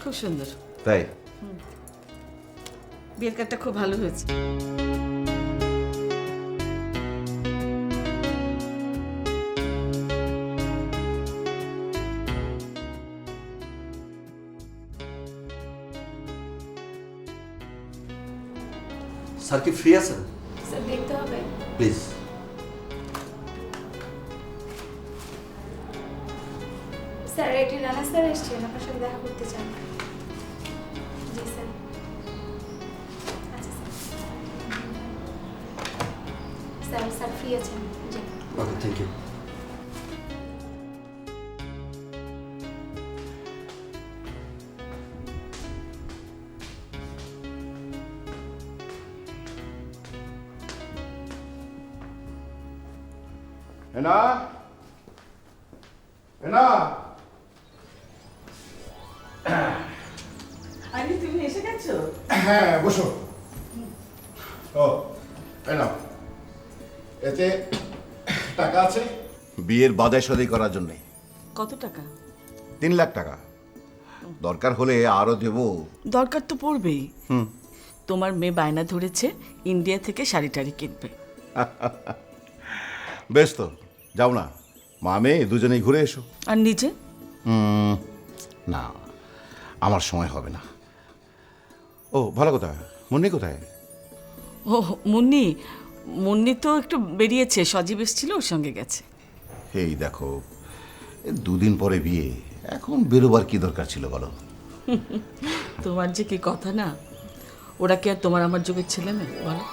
খুব সুন্দর। তাই? বিয়ের কার্ডটা খুব ভালো হয়েছে। স্যার কি ফ্রি আছেন? স্যার দেখতে হবে। প্লিজ। স্যার এটি রানা স্যার এসেছেন, আপনার সাথে দেখা করতে চান। জি স্যার। আচ্ছা স্যার। স্যার ফ্রি আছেন? জি। ওকে, থ্যাংক ইউ। হেনা, হেনা, আরে তুমি এসে গেছো? হ্যাঁ বসো। ও হেনা, এতে টাকা আছে বিয়ের বাজার সদাই করার জন্য। কত টাকা? 3 লাখ টাকা। দরকার হলে আরো দেব। দরকার তো পড়বেই। তোমার মেয়ে বায়না ধরেছে ইন্ডিয়া থেকে শাড়ি টাড়ি কিনবে। বেশ তো, যাও না, মা মেয়ে দুজনেই ঘুরে এসো। আর নিজে? না, আমার সময় হবে না। ও ভালো কথা, মুন্নি কোথায়? ও মুন্নি, মুন্নি তো একটু বেরিয়েছে, সজীব এসেছিল, ওর সঙ্গে গেছে। এই দেখো, 2 দিন পরে বিয়ে, এখন বেরোবার কি দরকার ছিল বলো? তোমার যে কি কথা না, ওরা কি আর তোমার আমার যুগের ছেলে মেয়ে বলো?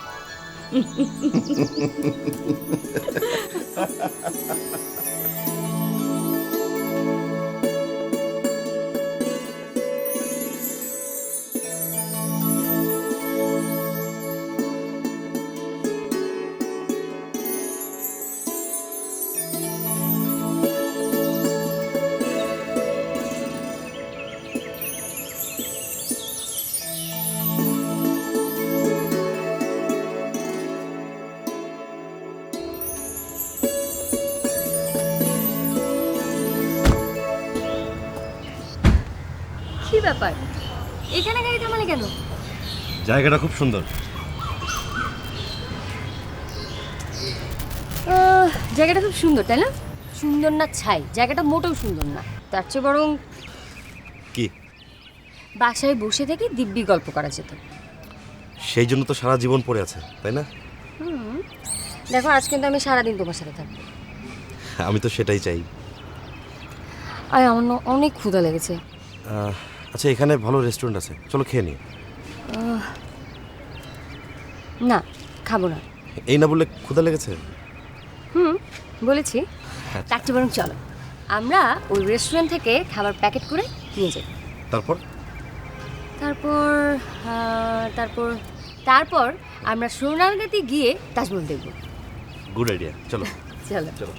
কি ব্যাপার, এখানে গাড়ি থামালে কেন? জায়গাটা খুব সুন্দর। জায়গাটা খুব সুন্দর, তাই না? সুন্দর না ছাই, জায়গাটা মোটেও সুন্দর না। তার চেয়ে বরং কি? বাসায় বসে থেকে দিব্যি গল্প করা যেত। সেই জন্য তো সারা জীবন পড়ে আছে, তাই না? দেখো, আজ কিন্তু আমি সারাদিন তোমার সাথে থাকবো। আমি তো সেটাই চাই। আর আমার না অনেক ক্ষুধা লেগেছে। আচ্ছা, এখানে ভালো রেস্টুরেন্ট আছে, চলো খেয়ে নিই। না, খাবো না। এই না বললে ক্ষুধা লেগেছে? বলেছি। তার চেয়ে বরং চলো আমরা ওই রেস্টুরেন্ট থেকে খাবার প্যাকেট করে নিয়ে যাই। তারপর? তারপর তারপর তারপর আমরা সোনারগাঁতে গিয়ে তাজমহল দেখব। গুড আইডিয়া, চলো চলো। চলো।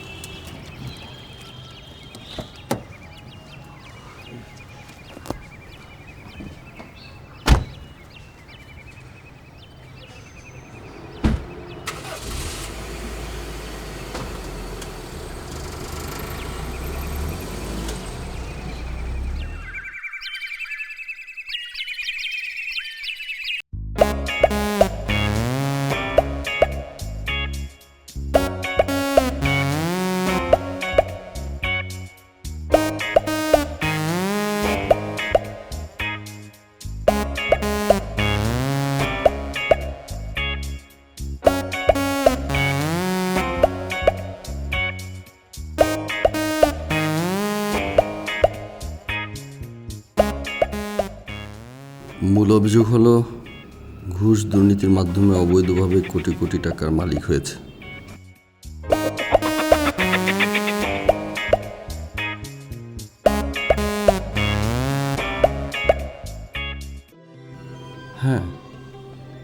মূল অভিযোগ হলো ঘুষ দুর্নীতির মাধ্যমে অবৈধভাবে কোটি কোটি টাকার মালিক হয়েছে। হ্যাঁ,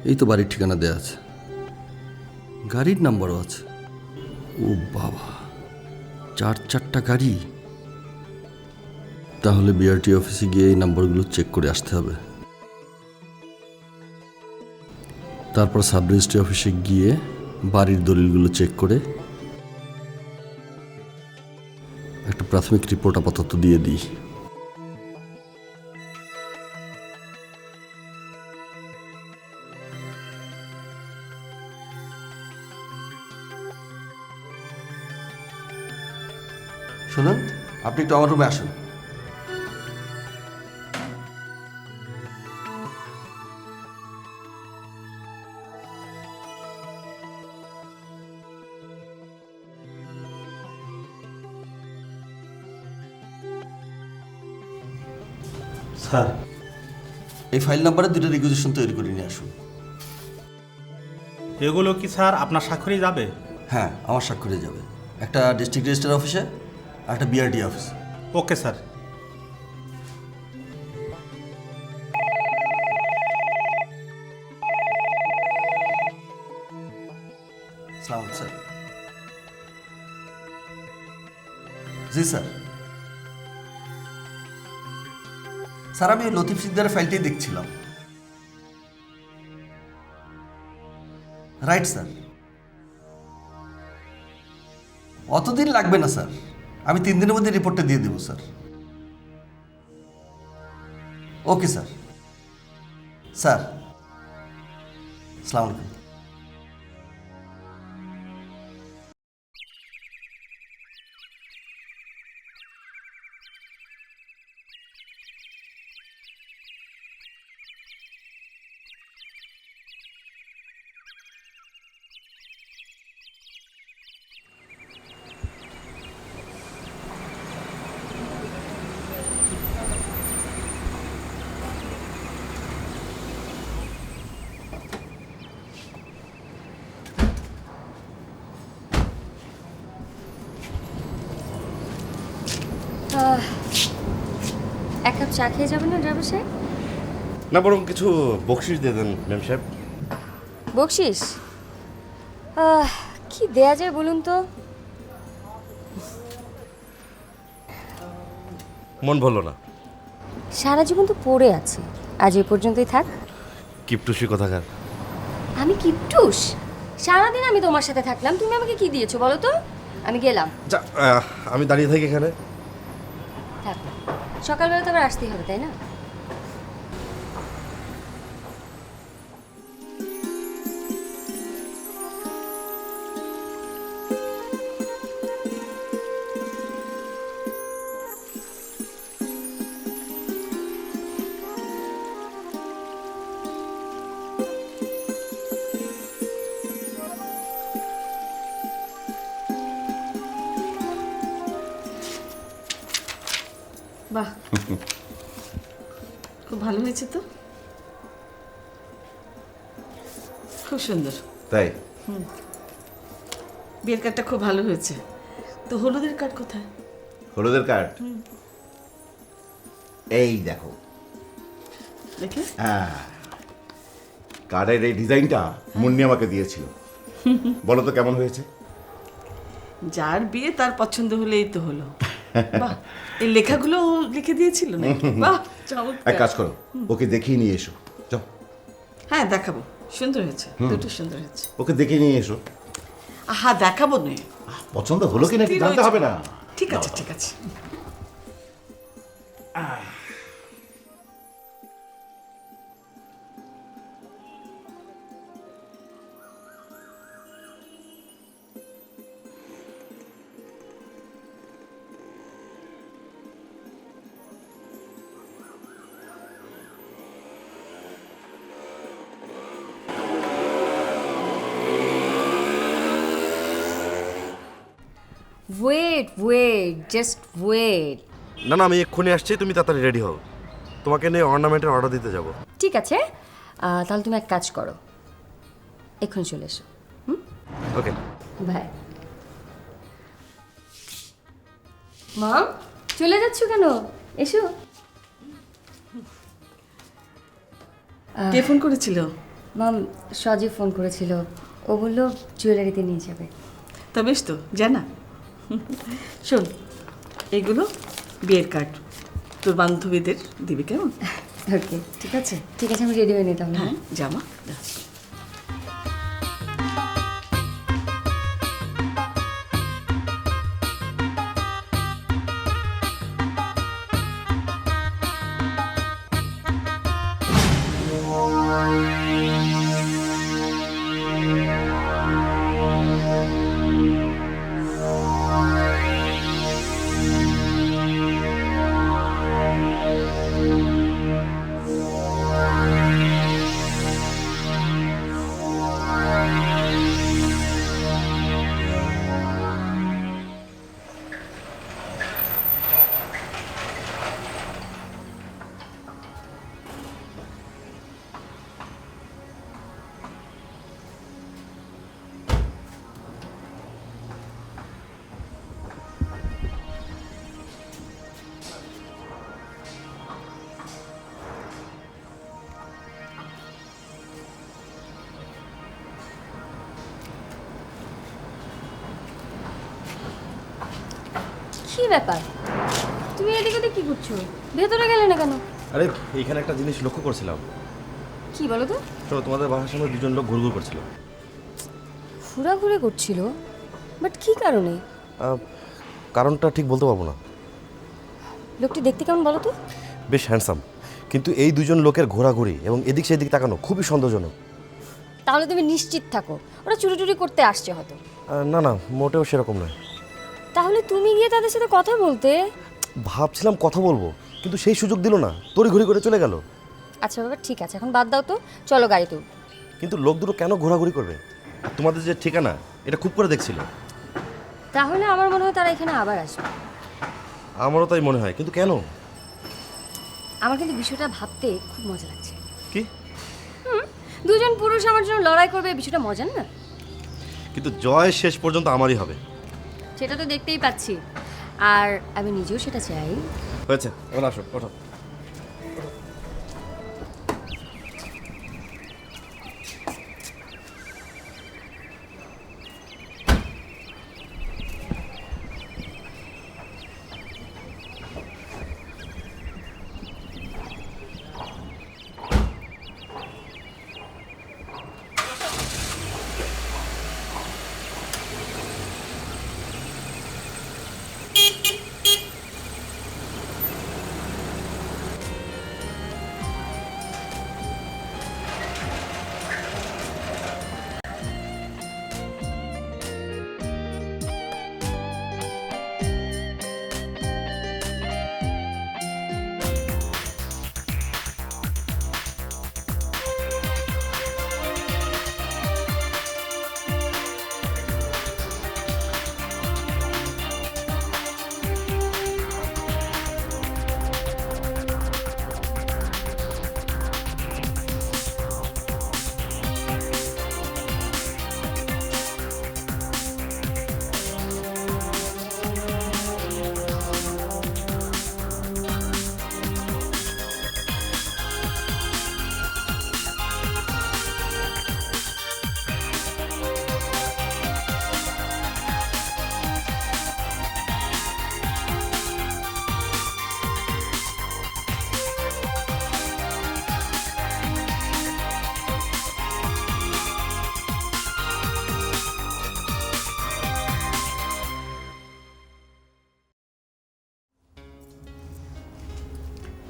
এই তো বাড়ির ঠিকানা দেয়া আছে, গাড়ির নাম্বারও আছে। ও বাবা, 4টা গাড়ি! তাহলে বিআরটি অফিসে গিয়ে এই নাম্বারগুলো চেক করে আসতে হবে। তারপর সাব রেজিস্ট্রি অফিসে গিয়ে বাড়ির দলিলগুলো চেক করে একটা প্রাথমিক রিপোর্ট আপাতত দিয়ে দিই। শুনুন, আপনি একটু আমার রুমে আসুন। স্যার, এই ফাইল নাম্বারে 2টা রিকুইজিশন তৈরি করে নিয়ে আসুন। এগুলো কি স্যার আপনার স্বাক্ষরই যাবে? হ্যাঁ, আমার স্বাক্ষরে যাবে। একটা ডিস্ট্রিক্ট রেজিস্ট্রার অফিসে আর একটা বিআরটি অফিসে। Okay sir. সালাম স্যার। জি স্যার। স্যার, আমি ওই লতিফ সিকদারের ফাইলটাই দেখছিলাম। Right sir. অতদিন লাগবে না স্যার, আমি 3 দিনের মধ্যে রিপোর্টটা দিয়ে দেবো স্যার। Okay sir. স্যার, আসসালামু আলাইকুম। এক কাপ চা খেয়ে যাবেন না ড্রাইভার সাহেব? না, বরং কিছু বকশিস দিয়ে দেন ম্যাম সাহেব। বকশিস কি দেয়া যায় বলুন তো? মন ভরলো না। সারা জীবন তো পড়ে আছে, আজ এই পর্যন্তই থাক। কিপটুসি কথাকার। আমি কিপটুস? সারাদিন আমি তোমার সাথে থাকলাম, তুমি আমাকে কি দিয়েছো বলো তো? আমি গেলাম। যা, আমি দাঁড়িয়ে থাকি এখানে। থাক, সকালবেলা তো আবার আসতেই হবে, তাই না? বাহ, খুব ভালো হয়েছে তো, খুব সুন্দর। তাই বিয়ের কার্ডটা খুব ভালো হয়েছে। তো হলুদের কার্ড কোথায়? হলুদের কার্ড এই দেখো। দেখে হ্যাঁ, কার্ডের এই ডিজাইনটা মুন্নি আমাকে দিয়েছিল। বলো তো কেমন হয়েছে? যার বিয়ে তার পছন্দ হলেই তো হলো। বাহ, এই লেখাগুলো ও লিখে দিয়েছিল না? বাহ, চমৎকার। এক কাজ করো, ওকে দেখিয়ে নিয়ে এসো। যাও। হ্যাঁ, দেখাবো। সুন্দর হয়েছে, দুটো সুন্দর হয়েছে। ওকে দেখিয়ে নিয়ে এসো। আহা, দেখাবো না। পছন্দ হলো কিনা কি জানতে হবে না? ঠিক আছে, ঠিক আছে। Wait, just wait. না না, আমি এক্ষুনি আসছি, তুমি তাড়াতাড়ি রেডি হও। তোমাকে নিয়ে অর্নামেন্টের অর্ডার দিতে যাব। ঠিক আছে, তাহলে তুমি এক কাজ করো, এক্ষুনি চলে এসো। ওকে, বাই। মা, চলে যাচ্ছ কেন? এসো। কে ফোন করেছিল? মাম, সজীব ফোন করেছিল, ও বললো জুয়েলারিতে নিয়ে যাবে। তা বেশ তো, জানা। শোন, এগুলো বিয়ের কার্ড, তোর বান্ধবীদের দিবি, কেমন? ওকে, ঠিক আছে। ঠিক আছে, আমি রেডি হয়ে নিতাম। হ্যাঁ, জামা দা। কি ব্যাপার, তুমি এদিকে ওদিক কি করছো? ভেতরে গেলে না কেন? আরে এইখানে একটা জিনিস লক্ষ্য করছিলাম। কি বলো তো? শোনো, তোমাদের বাসার সামনে দুজন লোক ঘুরঘুর করছিল। ঘোরাঘুরি করছিল, বাট কি কারণে? কারণটা ঠিক বলতে পারবো না। লোকটি দেখতে কেমন বলো তো? বেশ হ্যান্ডসাম, কিন্তু এই দুজন লোকের ঘোরাঘুরি এবং এদিক সেদিক তাকানো খুবই সন্দেহজনক। তাহলে তুমি নিশ্চিত থাকো ওরা চুরি টুরি করতে আসছে হয়তো। না না, মোটেও সেরকম নয়। তাহলে তুমি গিয়ে তাদের সাথে কথা বলতে। ভাবছিলাম কথা বলবো, কিন্তু সেই সুযোগ দিল না, তড়িঘড়ি করে চলে গেল। আচ্ছা বাবা ঠিক আছে, এখন বাদ দাও তো, চলো গাড়িতে উঠো। কিন্তু লোক দুটো কেন ঘোরাঘুরি করবে? আর তোমাদের যে ঠিকানা, এটা খুব করে দেখছিল। তাহলে আমার মনে হয় তারা এখানে আবার আসবে। আমারও তাই মনে হয়, কিন্তু কেন? আমার কিন্তু বিষয়টা ভাবতে খুব মজা লাগছে। কি? দুজন পুরুষ আমার জন্য লড়াই করবে, বিষয়টা মজার না? কিন্তু জয় শেষ পর্যন্ত আমারই হবে। সেটা তো দেখতেই পাচ্ছি, আর আমি নিজেও সেটা চাই। হয়েছে, এবার আসো, ওঠো।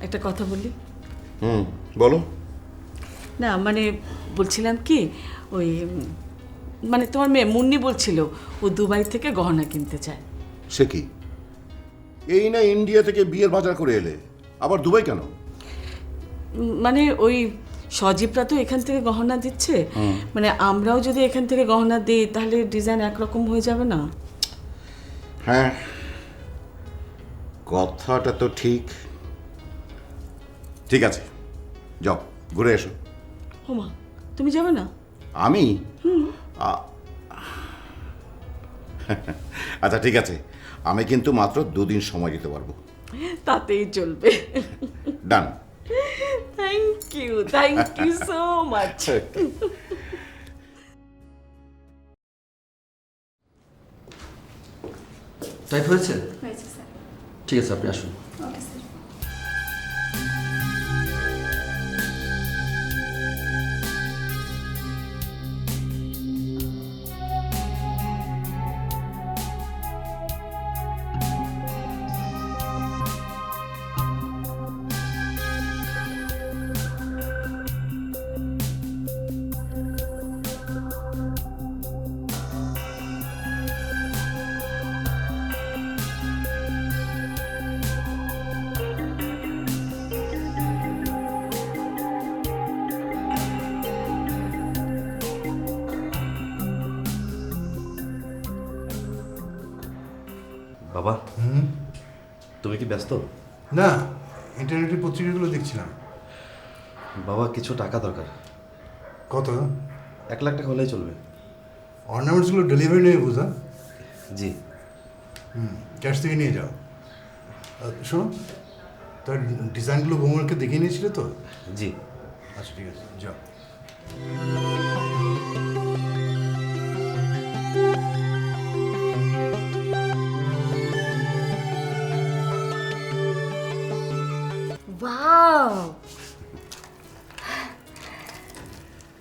একটা কথা বলি। বলো। না মানে বলছিলাম কি, ওই মানে তোমার মেয়ে মুন্নি বলছিল ও দুবাই থেকে গহনা কিনতে চায়। সে কি, এই না ইন্ডিয়া থেকে বিয়ের বাজার করে এলে, আবার দুবাই কেন? মানে ওই সজীবরা তো এখান থেকে গহনা দিচ্ছে, মানে আমরাও যদি এখান থেকে গহনা দিই তাহলে ডিজাইন একরকম হয়ে যাবে না? হ্যাঁ, কথাটা তো ঠিক। ঠিক আছে, যাও ঘুরে এসো। ওমা, তুমি যাবে না? আমি? আচ্ছা ঠিক আছে, আমি কিন্তু মাত্র 2 দিন সময় দিতে পারবো। তাতেই চলবে। Done. Thank you so much. Type হয়েছে? হয়েছে স্যার। ঠিক আছে, আপনি আসুন। Okay sir. বাবা, তুমি কি ব্যস্ত? না, ইন্টারনেটের পত্রিকাগুলো দেখছিলাম। বাবা, কিছু টাকা দরকার। কত? 1 লাখ টাকা হলেই চলবে। অর্নামেন্টসগুলো ডেলিভারি নেবে বোঝা? জি। ক্যাশ থেকে নিয়ে যাও। শোনো, তার ডিজাইনগুলো হোমওয়ার্কে দেখিয়ে নিয়েছিলে তো? জি। আচ্ছা ঠিক আছে, যাও।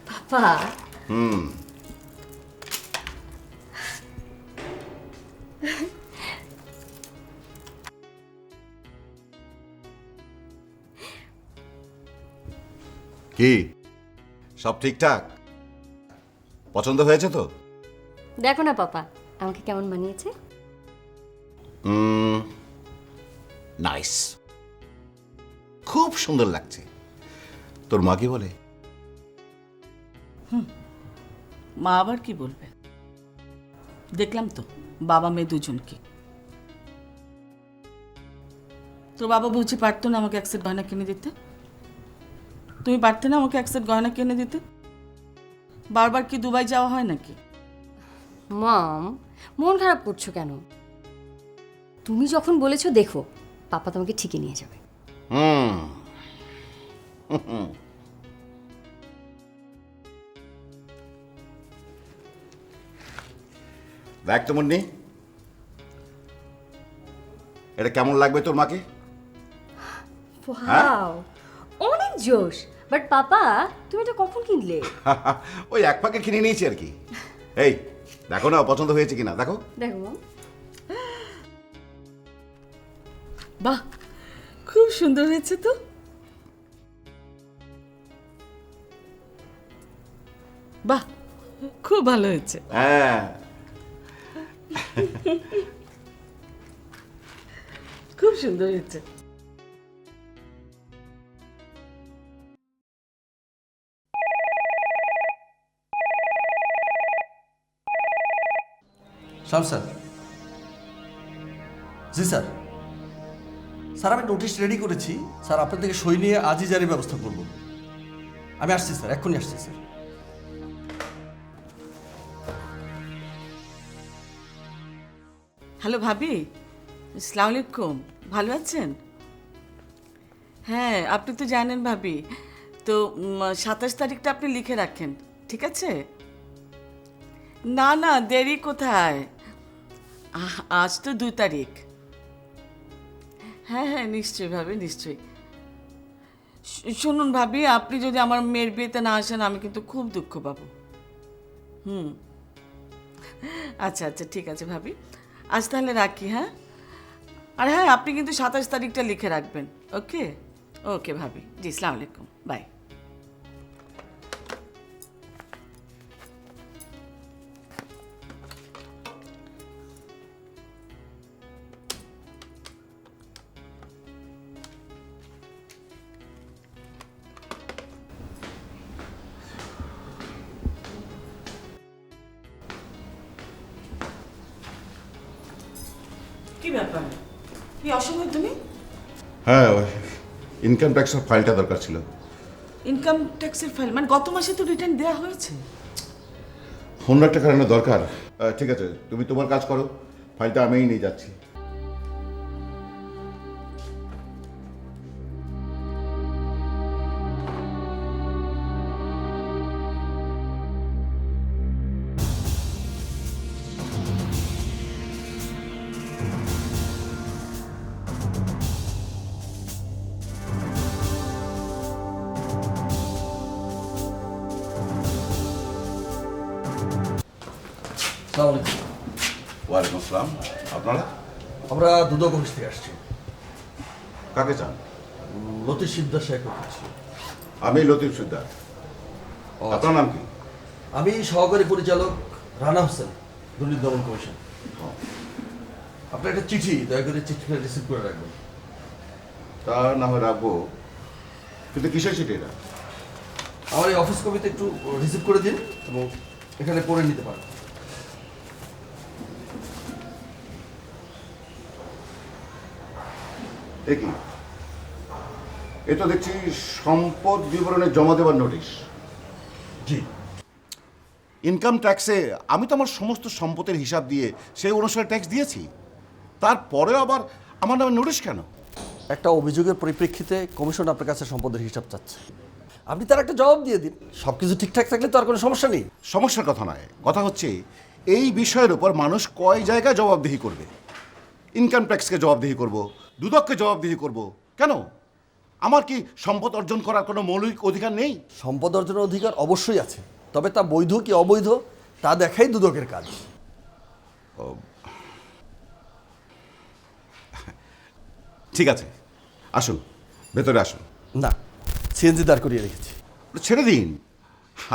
পাপা কি সব ঠিকঠাক পছন্দ হয়েছে তো? দেখো না পাপা আমাকে কেমন মানিয়েছে। নাইস, খুব সুন্দর লাগছে। তোর মা কি বলে? মা আবার কি বলবে? দেখলাম তো বাবা মেয়ে দুজনকে। তোর বাবা বুঝি পারতো না আমাকে এক সেট গয়না কিনে দিতে? তুমি পারতে না আমাকে এক সেট গয়না কিনে দিতে? বারবার কি দুবাই যাওয়া হয় নাকি? মম, মন খারাপ করছো কেন? তুমি যখন বলেছো দেখো পাপা তোমাকে ঠিকই নিয়ে যাবে। দেখ তো মুন্নি, এটা কেমন লাগবে তোর মাকে? ওয়াও, অনেক জোশ। বাট পাপা তুমি এটা কখন কিনলে? ওই এক পাকে কিনে নিয়েছি আর কি। এই দেখো না পছন্দ হয়েছে কিনা দেখো। দেখো মম, বাহ, খুব সুন্দর হয়েছে তো। বাহ, খুব ভালো হয়েছে। হ্যাঁ, খুব সুন্দর হয়েছে। শ্যাম স্যার। জি স্যার। স্যার আমি নোটিশ রেডি করেছি স্যার, আপনার থেকে সই নিয়ে আজই জারির ব্যবস্থা করব। আমি আসছি স্যার, এক্ষুনি আসছি স্যার। হ্যালো ভাবি, আসসালামু আলাইকুম, ভালো আছেন? হ্যাঁ, আপনি তো জানেন ভাবি, তো 27 তারিখটা আপনি লিখে রাখেন, ঠিক আছে? না না, দেরি কোথায়, আজ তো 2 তারিখ। হ্যাঁ হ্যাঁ, নিশ্চয়ই ভাবি, নিশ্চয়ই। শুনুন ভাবি, আপনি যদি আমার মেয়ের বিয়েতে না আসেন আমি কিন্তু খুব দুঃখ পাবো। আচ্ছা আচ্ছা, ঠিক আছে ভাবি, আজ তাহলে রাখি। হ্যাঁ, আর হ্যাঁ, আপনি কিন্তু 27 তারিখটা লিখে রাখবেন। ওকে ওকে ভাবি, জি, আসসালামু আলাইকুম, বাই। কি ব্যাপার, কি অসময় তুমি? হ্যাঁ, ইনকাম ট্যাক্সের ফাইলটা দরকার ছিল। ইনকাম ট্যাক্সের ফাইল? মানে গত মাসে তো রিটার্ন দেওয়া হয়েছে। অন্য একটা কারণে দরকার। ঠিক আছে, তুমি তোমার কাজ করো, ফাইলটা আমিই নিয়ে যাচ্ছি। আসসালামু আলাইকুম। ওয়ালাইকুম আসসালাম। আপনারা? আমরা দুদক অফিস থেকে আসছি। কাকে চান? লতিফ শিকদার সাহেব করছি। আমি লতিফ সিকদার। আপনার নাম কি? আমি সহকারী পরিচালক রানা হোসেন, দুর্নীতি দমন কমিশন। আপনার একটা চিঠি, দয়া করে চিঠিটা রিসিভ করে রাখবেন। তা না হয় রাখবো, কিন্তু কিসের চিঠি এটা? আমার এই অফিস কপিতে একটু রিসিভ করে দিন এবং এখানে পড়ে নিতে পারেন। এ কি? এ তো দেখছি সম্পদ বিবরণে জমা দেওয়ার নোটিশ। জি। ইনকাম ট্যাক্সে আমি তো আমার সমস্ত সম্পদের হিসাব দিয়ে সেই অনুসারে ট্যাক্স দিয়েছি, তারপরেও আবার আমার নামে নোটিশ কেন? একটা অভিযোগের পরিপ্রেক্ষিতে কমিশন আপনার কাছে সম্পদের হিসাব চাচ্ছে, আপনি তার একটা জবাব দিয়ে দিন। সব কিছু ঠিকঠাক থাকলে তো আর কোনো সমস্যা নেই। সমস্যার কথা নয়, কথা হচ্ছে এই বিষয়ের উপর মানুষ কয় জায়গায় জবাবদিহি করবে। ইনকাম ট্যাক্সকে জবাবদিহি করব, দুদককে জবাবদিহি করব, কেন আমার কি সম্পদ অর্জন করার কোনো মৌলিক অধিকার নেই? সম্পদ অর্জনের অধিকার অবশ্যই আছে, তবে তা বৈধ কি অবৈধ তা দেখাই দুদকের কাজ। ঠিক আছে, আসুন, ভেতরে আসুন। না, সিএনজি দাঁড় করিয়ে রেখেছি। ছেড়ে দিন,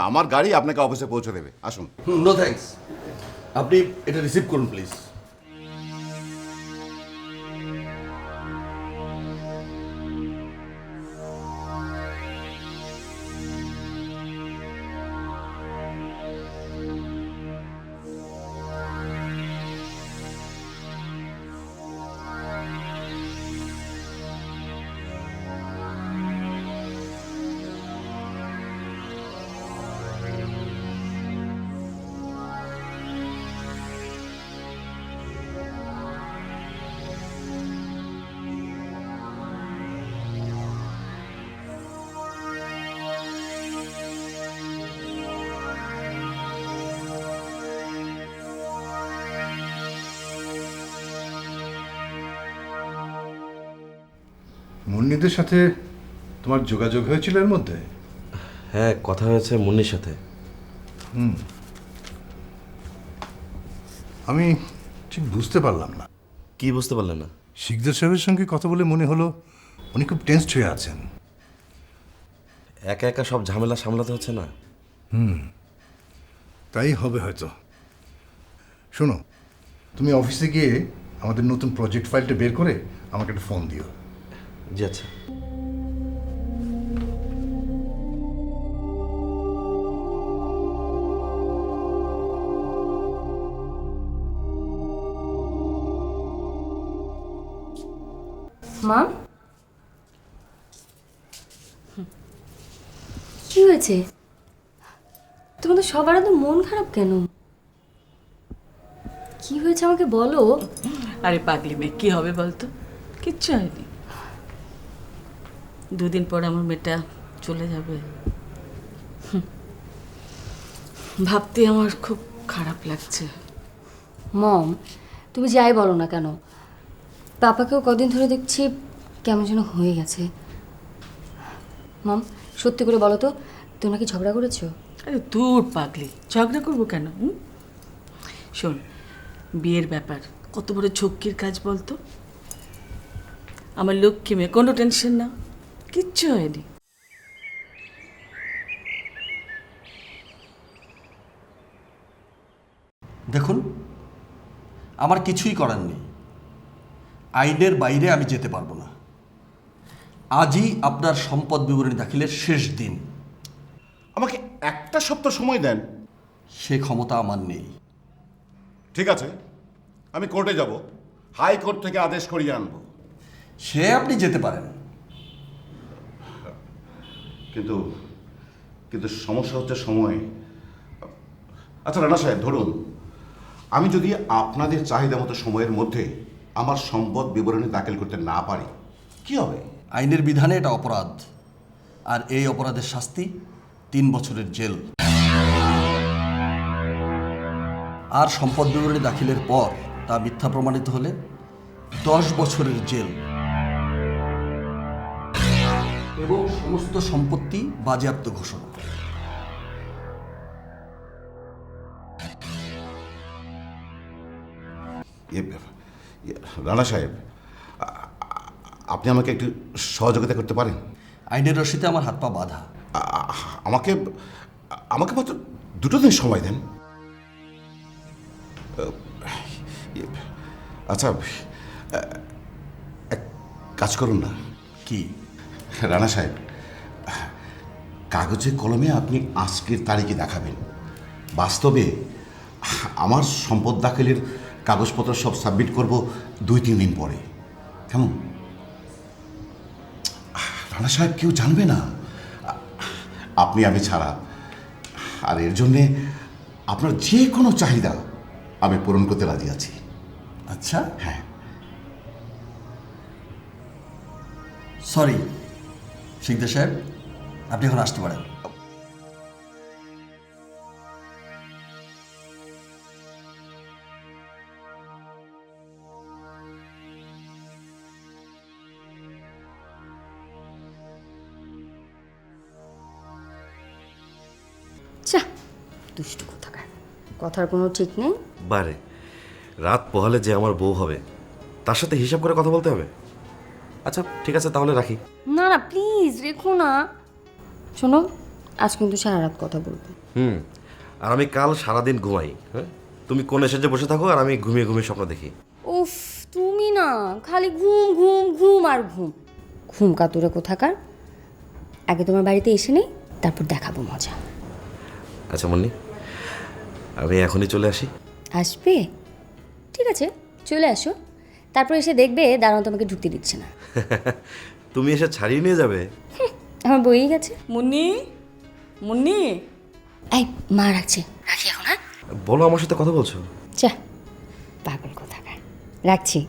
আমার গাড়ি আপনাকে অফিসে পৌঁছে দেবে। আসুন। নো থ্যাঙ্কস, আপনি এটা রিসিভ করুন প্লিজ। মুন্নিদের সাথে তোমার যোগাযোগ হয়েছিল এর মধ্যে? হ্যাঁ, কথা হয়েছে মুন্নির সাথে। আমি ঠিক বুঝতে পারলাম না। কি বুঝতে পারলেন না? শিকদার সাহেবের সঙ্গে কথা বলে মনে হলো উনি খুব টেন্সড হয়ে আছেন। একা একা সব ঝামেলা সামলাতে হচ্ছে না। তাই হবে হয়তো। শোনো, তুমি অফিসে গিয়ে আমাদের নতুন প্রজেক্ট ফাইলটা বের করে আমাকে একটা ফোন দিও। জি আচ্ছা। মা, কি হয়েছে? তোমাদের সবার এত মন খারাপ কেন? কি হয়েছে আমাকে বলো। আরে পাগলি মেয়ে, কি হবে বলতো? কিচ্ছু হয়নি। 2 দিন পর আমার মেয়েটা চলে যাবে। ভাবতে আমার খুব খারাপ লাগছে। মম, তুমি যাই বলো না কেন, পাপাকেও কদিন ধরে দেখছি কেমন যেন হয়ে গেছে। মম, সত্যি করে বলো তো, তোমরা কি ঝগড়া করেছো? আরে দূর পাগলি, ঝগড়া করবো কেন? শোন, বিয়ের ব্যাপার কত বড় ঝক্কির কাজ বলতো। আমার লক্ষ্মী মেয়ে, কোনো টেনশন না, কিচ্ছু হয়নি। দেখুন, আমার কিছুই করার নেই। আইনের বাইরে আমি যেতে পারবো না। আজই আপনার সম্পদ বিবরণী দাখিলের শেষ দিন। আমাকে একটা সপ্তাহ সময় দেন। সে ক্ষমতা আমার নেই। ঠিক আছে, আমি কোর্টে যাব, হাইকোর্ট থেকে আদেশ করিয়ে আনবো। সে আপনি যেতে পারেন, কিন্তু কিন্তু সমস্যা হচ্ছে সময়। আচ্ছা রানা সাহেব, ধরুন আমি যদি আপনাদের চাহিদা মতো সময়ের মধ্যে আমার সম্পদ বিবরণী দাখিল করতে না পারি, কি হবে? আইনের বিধানে এটা অপরাধ, আর এই অপরাধের শাস্তি 3 বছরের জেল। আর সম্পদ বিবরণী দাখিলের পর তা মিথ্যা প্রমাণিত হলে 10 বছরের জেল এবং সমস্ত সম্পত্তি বাজেয়াপ্ত ঘোষণা। রানা সাহেব, আপনি আমাকে একটু সহযোগিতা করতে পারেন? আইনের রশিতে আমার হাত পা বাঁধা। আমাকে আমাকে মাত্র 2 দিন সময় দেন। আচ্ছা, এক কাজ করুন না। কি? রানা সাহেব, কাগজে কলমে আপনি আজকের তারিখে দেখাবেন। বাস্তবে আমার সম্পদ দাখিলের কাগজপত্র সব সাবমিট করব 2-3 দিন পরে। কেমন? রানা সাহেব, কেউ জানবে না, আপনি আমি ছাড়া। আর এর জন্যে আপনার যে কোনো চাহিদা আমি পূরণ করতে রাজি আছি। আচ্ছা, হ্যাঁ। সরি শিকদার সাহেব, আপনি এখন আসতে পারেন। চা, দুষ্টু কোথাকার, কথার কোনো ঠিক নেই। বারে রাত পোহালে যে আমার বউ হবে তার সাথে হিসাব করে কথা বলতে হবে। আচ্ছা ঠিক আছে, তাহলে রাখি। না না প্লিজ রেখো না। শোনো, আজ কিন্তু সারা রাত কথা বলবো। আর আমি কাল সারাদিন ঘুমাই। হ্যাঁ, তুমি কোন এসে বসে থাকো আর আমি ঘুমিয়ে ঘুমিয়ে স্বপ্ন দেখি। উফ, তুমি না খালি ঘুম ঘুম ঘুম আর ঘুম। ঘুম কাতুরে কোথাকার। আগে তোমার বাড়িতে এসে নেই, তারপর দেখাবো মজা। আচ্ছা মুন্নি, আমি এখনই চলে আসি। আসবে? ঠিক আছে, চলে আসো। তারপর এসে দেখবে দাঁড়ানো তোমাকে ঢুকতে দিচ্ছে না। তুমি এসে ছাড়িয়ে নিয়ে যাবে? আমার বইই গেছে। মুন্নি, মুন্নি, এই মা রাখছে, রাখি এখন। হ্যাঁ, বলো, আমার সাথে কথা বলছো। চা, পাগল কোথাকার, রাখছি।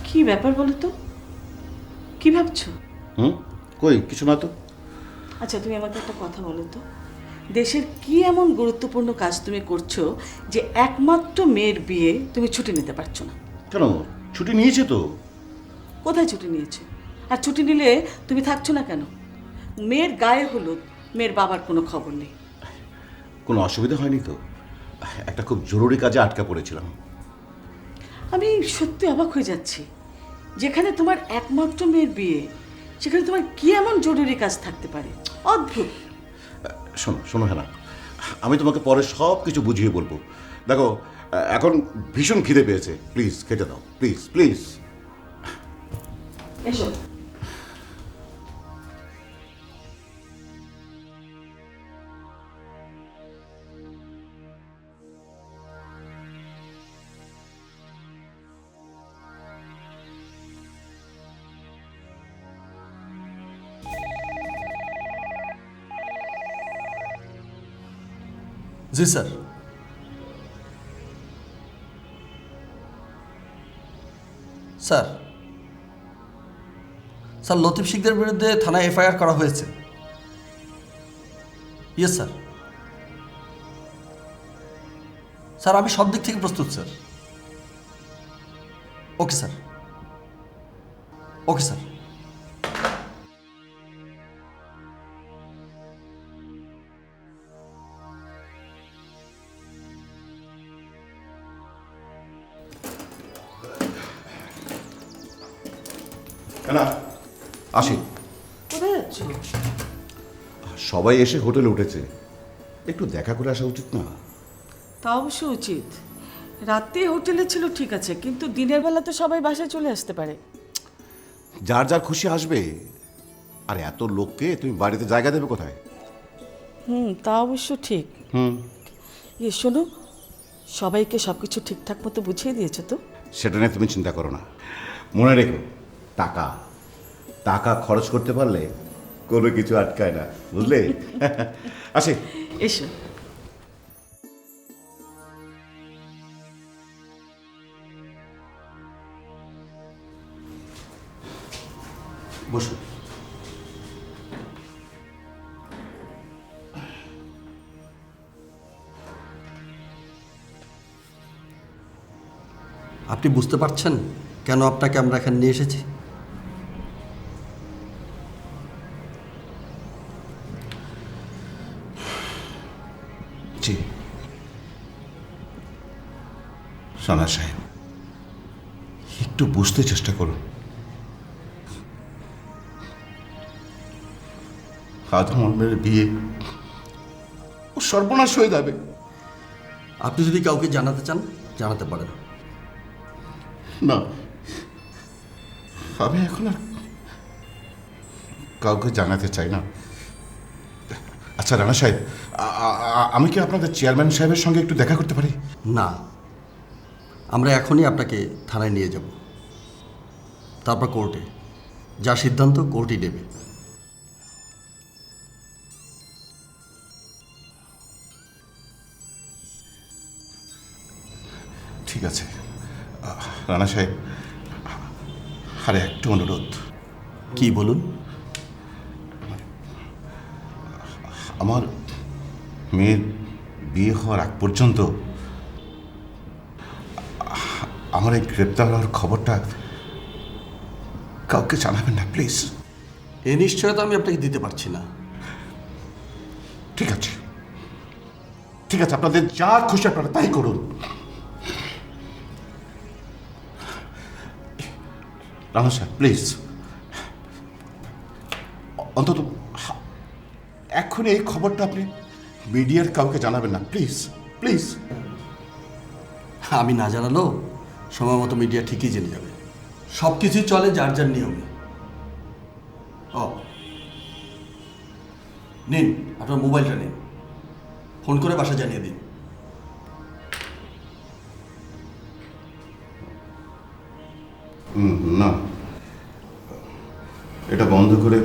কি ব্যাপার বলো তো? কি ভাবছো? কই কিছু না তো। আচ্ছা তুমি আমাকে একটা কথা বলো তো, দেশের কি এমন গুরুত্বপূর্ণ কাজ তুমি করছো যে একমাত্র মেয়ের বিয়ে তুমি ছুটি নিতে পারছো না? কেন, ছুটি নিয়েছে তো। কোথায় ছুটি নিয়েছো? আর ছুটি নিলে তুমি থাকছো না কেন? মেয়ের গায়ে হলুদ, মেয়ের বাবার কোনো খবর নেই। কোনো অসুবিধা হয়নি তো? একটা খুব জরুরি কাজে আটকা পড়েছিলাম। আমি সত্যি অবাক হয়ে যাচ্ছি, যেখানে তোমার একমাত্র মেয়ের বিয়ে সেখানে তোমার কি এমন জরুরি কাজ থাকতে পারে? অদ্ভুত। শোনো শোনো হ্যাঁ, আমি তোমাকে পরে সব কিছু বুঝিয়ে বলবো। দেখো, এখন ভীষণ খিদে পেয়েছে, প্লিজ খেতে দাও, প্লিজ প্লিজ। এসো। জি স্যার। স্যার, স্যার লতিফ শিকদারের বিরুদ্ধে থানায় এফআইআর করা হয়েছে। Yes sir. স্যার আমি সব দিক থেকে প্রস্তুত sir. Okay sir, okay sir. না আসি। কোথায় যাচ্ছ? সবাই এসে হোটেলে উঠেছে, একটু দেখা করে আসা উচিত না? তা অবশ্য উচিত। রাতে হোটেলে ছিল ঠিক আছে, কিন্তু দিনের বেলা তো সবাই বাসায় চলে আসতে পারে। যার যার খুশি আসবে। আর এত লোককে তুমি বাড়িতে জায়গা দেবে কোথায়? তা অবশ্য ঠিক। শোনো, সবাইকে সব কিছু ঠিকঠাক মতো বুঝিয়ে দিয়েছে তো? সেটা নিয়ে তুমি চিন্তা করো না। মনে রেখো, টাকা টাকা খরচ করতে পারলে কোনো কিছু আটকায় না, বুঝলে? আসি। এসো। বসো। আপনি বুঝতে পারছেন কেন আপনাকে আমরা এখানে নিয়ে এসেছি? জি সানা সাহেব, একটু বুঝতে চেষ্টা করুন। আজ আমার মেয়ের বিয়ে, ও সর্বনাশ হয়ে যাবে। আপনি যদি কাউকে জানাতে চান জানাতে পারেন। না, আমি এখন আর কাউকে জানাতে চাই না। আচ্ছা রানা সাহেব, আমি কি আপনাদের চেয়ারম্যান সাহেবের সঙ্গে একটু দেখা করতে পারি? না, আমরা এখনই আপনাকে থানায় নিয়ে যাব, তারপর কোর্টে। যা সিদ্ধান্ত কোর্টই নেবে। ঠিক আছে রানা সাহেব, আরে একটু অনুরোধ। কি বলুন? আমার মেয়ের বিয়ে হওয়ার আগ পর্যন্ত আমার এই গ্রেপ্তার হওয়ার খবরটা কাউকে জানাবেন না প্লিজ। এই নিশ্চয়তা আমি আপনাকে দিতে পারছি না। ঠিক আছে, ঠিক আছে, আপনাদের যা খুশি আপনারা তাই করুন। রানা স্যার প্লিজ, অন্তত এখন এই খবরটা আপনি মিডিয়ার কাউকে জানাবেন না প্লিজ, প্লিজ। আমি না জানালেও সময় মতো মিডিয়া ঠিকই জেনে যাবে। সব কিছুই চলে যার যার নিয়মে। ও নিন, আপনার মোবাইলটা নিন, ফোন করে বাসা জানিয়ে দিন। না, এটা বন্ধ করে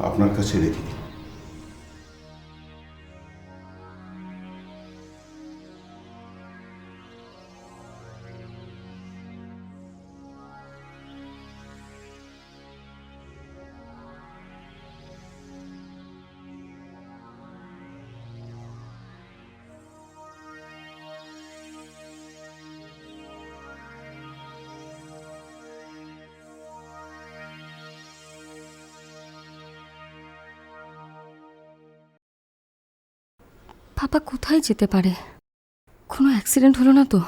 আপনার কাছে রেখে দিন। পাপা কোথায় যেতে পারে? কোনো অ্যাক্সিডেন্ট হলো না তো?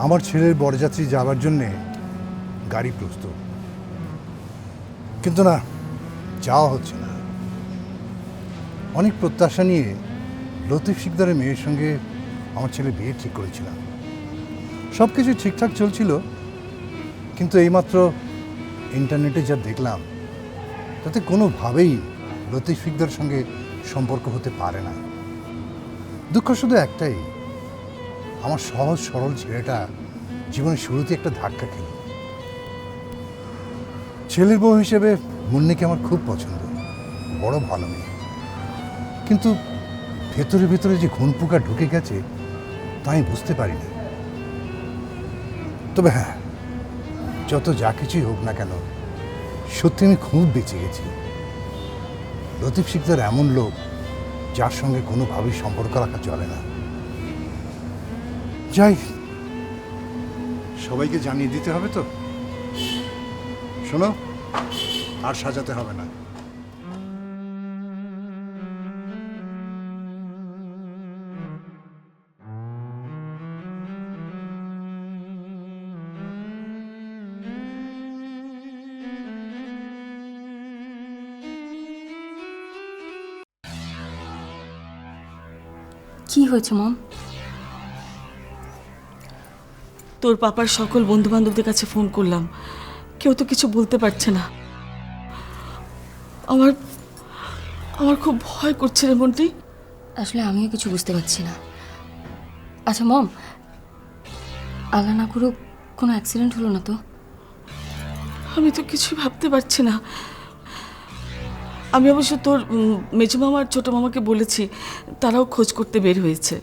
আমার ছেলের বরযাত্রী যাওয়ার জন্যে গাড়ি প্রস্তুত, কিন্তু না, যাওয়া হচ্ছে না। অনেক প্রত্যাশা নিয়ে লতিফ শিকদারের মেয়ের সঙ্গে আমার ছেলে বিয়ে ঠিক করেছিলাম। সব কিছু ঠিকঠাক চলছিল, কিন্তু এইমাত্র ইন্টারনেটে যা দেখলাম তাতে কোনোভাবেই লতিফ শিকদারের সঙ্গে সম্পর্ক হতে পারে না। দুঃখ শুধু একটাই, আমার সহজ সরল ছেলেটা জীবনের শুরুতে একটা ধাক্কা খেল। ছেলের বউ হিসেবে মুন্নিকে আমার খুব পছন্দ, বড় ভালো মেয়ে, কিন্তু ভেতরে ভেতরে যে ঘুণ পোকা ঢুকে গেছে তা আমি বুঝতে পারিনি। তবে হ্যাঁ, যত যা কিছুই হোক না কেন, সত্যি আমি খুব বেঁচে গেছি। লতিফ শিকদার এমন লোক যার সঙ্গে কোনোভাবেই সম্পর্ক রাখা চলে না। যাই, সবাইকে জানিয়ে দিতে হবে তো। শোনো, আর সাজাতে হবে না। কি হয়েছে মম? তোর পাপার সকল বন্ধু বান্ধবদের কাছে ফোন করলাম, কেউ তো কিছু বলতে পারছে না। আমার আমার খুব ভয় করছে রে মন্টি। আসলে আমিও কিছু বুঝতে পারছি না। আচ্ছা মম, আল্লাহ না করুক কোনো অ্যাক্সিডেন্ট হলো না তো? আমি তো কিছু ভাবতে পারছি না। আমি অবশ্য তোর মেজো মামা আর ছোটো মামাকে বলেছি, তারাও খোঁজ করতে বের হয়েছে।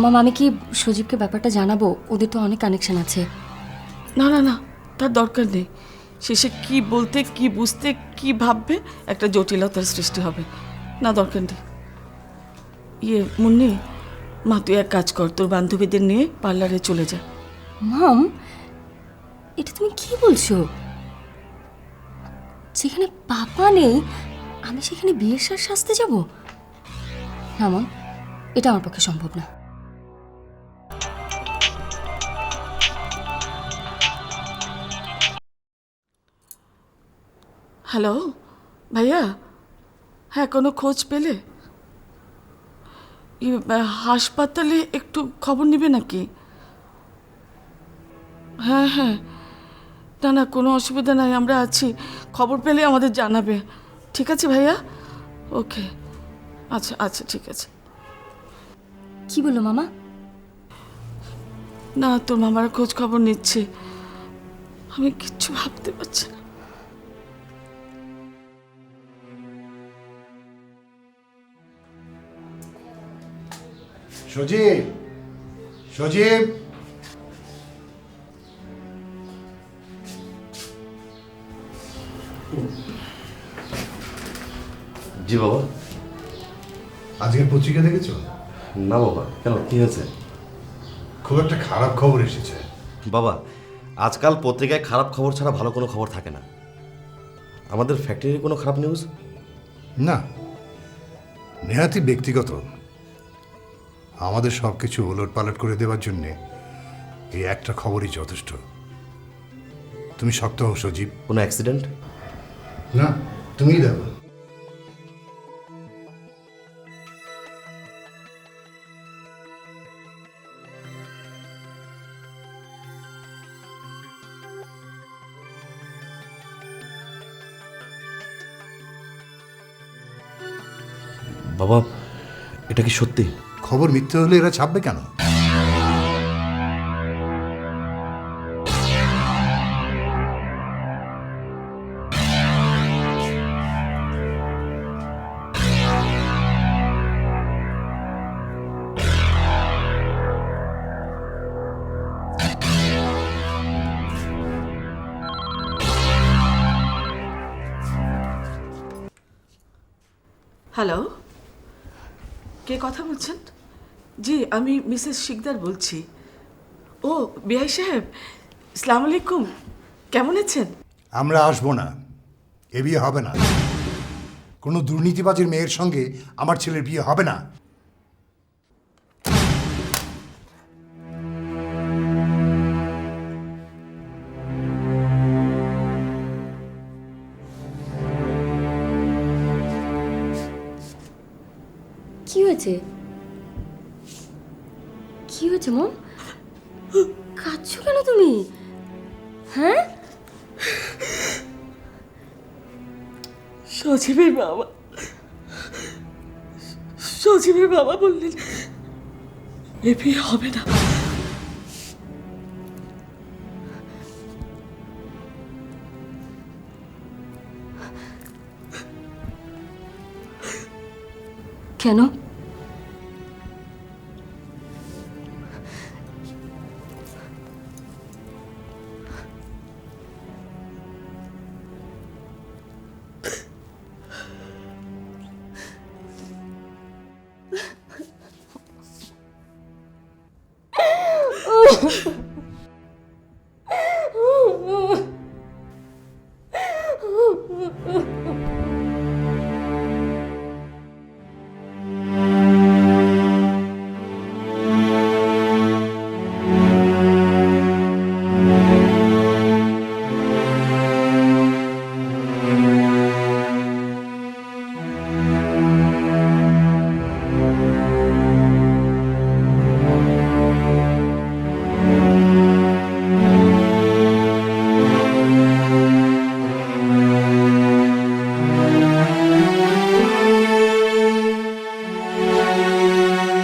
মম, আমি কি সজীবকে ব্যাপারটা জানাবো? ওদের তো অনেক কানেকশন আছে। না না না, তার দরকার নেই। শেষে কি বলতে, কি বুঝতে, কি ভাববে, একটা জটিলতার সৃষ্টি হবে। না, দরকার নেই। মুন্নি, মা তুই এক কাজ কর, তোর বান্ধবীদের নিয়ে পার্লারে চলে যা। মম, এটা তুমি কি বলছো? যেখানে পাপা নেই আমি সেখানে বিয়ের সাজ সাজতে যাব? না মম, এটা আমার পক্ষে সম্ভব না। হ্যালো ভাইয়া, হ্যাঁ, কোনো খোঁজ পেলে? হাসপাতালে একটু খবর নেবে নাকি? হ্যাঁ হ্যাঁ, না না, কোনো অসুবিধা নাই, আমরা আছি। খবর পেলে আমাদের জানাবে। ঠিক আছে ভাইয়া, ওকে, আচ্ছা আচ্ছা, ঠিক আছে। কি বললো মামা? না তোর মামারা খোঁজ খবর নিচ্ছে, আমি কিচ্ছু ভাবতে পারছি না। সজীব, সজীব, জি বাবা। আজকের পত্রিকা দেখেছো? না বাবা, কেন, কি হয়েছে? খুব একটা খারাপ খবর এসেছে। বাবা, আজকাল পত্রিকায় খারাপ খবর ছাড়া ভালো কোনো খবর থাকে না। আমাদের ফ্যাক্টরির কোনো খারাপ নিউজ? না, নেহাতি ব্যক্তিগত। আমাদের সব কিছু ওলট পালট করে দেওয়ার জন্যে এই একটা খবরই যথেষ্ট। তুমি শক্ত হও সজীব। কোনো অ্যাক্সিডেন্ট? না, তুমিই দেখো। বাবা, এটা কি সত্যি? খবর মিথ্যে হলে এরা ছাপবে কেন? হ্যালো, কে কথা বলছেন? জি, আমি মিসেস শিকদার বলছি। ও বিআই সাহেব, আসসালামু আলাইকুম, কেমন আছেন? আমরা আসবো না, এ বিয়ে হবে না। কোনো দুর্নীতিবাজের মেয়ের সঙ্গে আমার ছেলের বিয়ে হবে না। কি হয়েছে? কি হয়েছে মম? কাঁদছো কেন তুমি? হ্যাঁ, সজীবের বাবা, সজীবের বাবা বললেন এ বিয়ে হবে না। কেন?